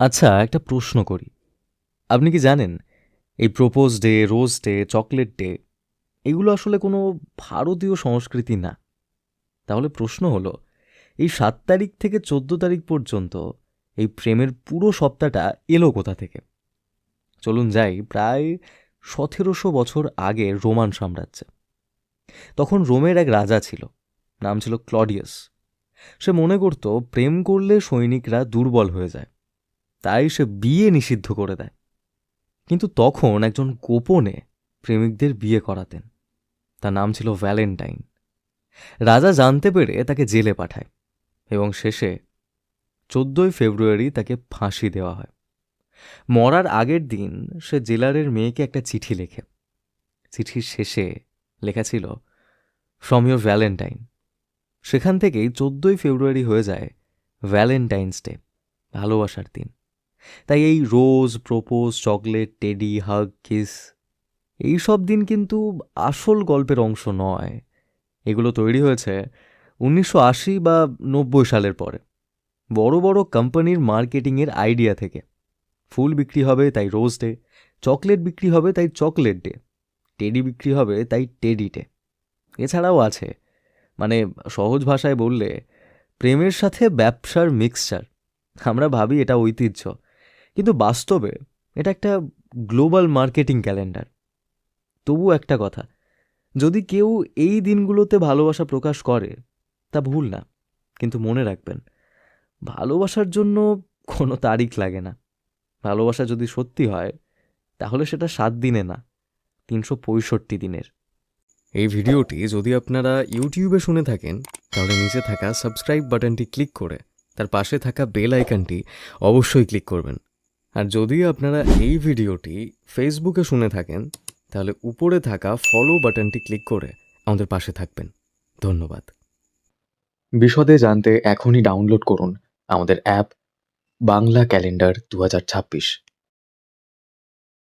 আচ্ছা, একটা প্রশ্ন করি। আপনি কি জানেন এই propose day, rose day, chocolate day এগুলো আসলে কোনো ভারতীয় সংস্কৃতি না। তাহলে প্রশ্ন হলো, এই ৭ তারিখ থেকে ১৪ তারিখ পর্যন্ত এই প্রেমের পুরো সপ্তাহটা এলো কোথা থেকে? চলুন যাই প্রায় ১৭০০ বছর আগে রোমান সাম্রাজ্যে। তখন রোমের এক রাজা ছিল, নাম ছিল ক্লডিয়াস। সে মনে করত প্রেম করলে সৈনিকরা দুর্বল হয়ে যায়, তাই সে বিয়ে নিষিদ্ধ করে দেয়। কিন্তু তখন একজন গোপনে প্রেমিকদের বিয়ে করাতেন। তার নাম ছিল ভ্যালেন্টাইন। রাজা জানতে পেরে তাকে জেলে পাঠায় এবং শেষে ১৪ই ফেব্রুয়ারি তাকে ফাঁসি দেওয়া হয়। মরার আগের দিন সে জেলারের মেয়েকে একটা চিঠি লেখে। চিঠির শেষে লেখা ছিল, ফ্রম ইয়োর ভ্যালেন্টাইন। সেখান থেকেই ১৪ই ফেব্রুয়ারি হয়ে যায় ভ্যালেন্টাইন্স ডে, ভালোবাসার দিন। তাই এই রোজ, প্রপোজ, চকলেট, টেডি, হাগ, কিস এই সব দিন কিন্তু আসল গল্পের অংশ নয়। এগুলো তৈরি হয়েছে ১৯৮০ বা ৯০ সালের পরে বড় বড় কোম্পানির মার্কেটিংয়ের আইডিয়া থেকে। ফুল বিক্রি হবে তাই রোজ ডে, চকলেট বিক্রি হবে তাই চকলেট ডে, টেডি বিক্রি হবে তাই টেডি ডে। এছাড়াও আছে, মানে সহজ ভাষায় বললে, প্রেমের সাথে ব্যবসার মিক্সচার। আমরা ভাবি এটা ঐতিহ্য, কিন্তু বাস্তবে এটা একটা গ্লোবাল মার্কেটিং ক্যালেন্ডার। তবু একটা কথা, যদি কেউ এই দিনগুলোতে ভালোবাসা প্রকাশ করে তা ভুল না, কিন্তু মনে রাখবেন, ভালোবাসার জন্য কোনো তারিখ লাগে না। ভালোবাসা যদি সত্যি হয় তাহলে সেটা ৭ দিনে না, ৩৬৫ দিনের। এই ভিডিওটি যদি আপনারা ইউটিউবে শুনে থাকেন তাহলে নিচে থাকা সাবস্ক্রাইব বাটনটি ক্লিক করে তার পাশে থাকা বেল আইকনটি অবশ্যই ক্লিক করবেন। আর যদি আপনারা এই ভিডিওটি ফেসবুকে শুনে থাকেন তাহলে উপরে থাকা ফলো বাটনটি ক্লিক করে আমাদের পাশে থাকবেন। ধন্যবাদ। বিশদে জানতে এখনই ডাউনলোড করুন আমাদের অ্যাপ বাংলা ক্যালেন্ডার ২০২৬।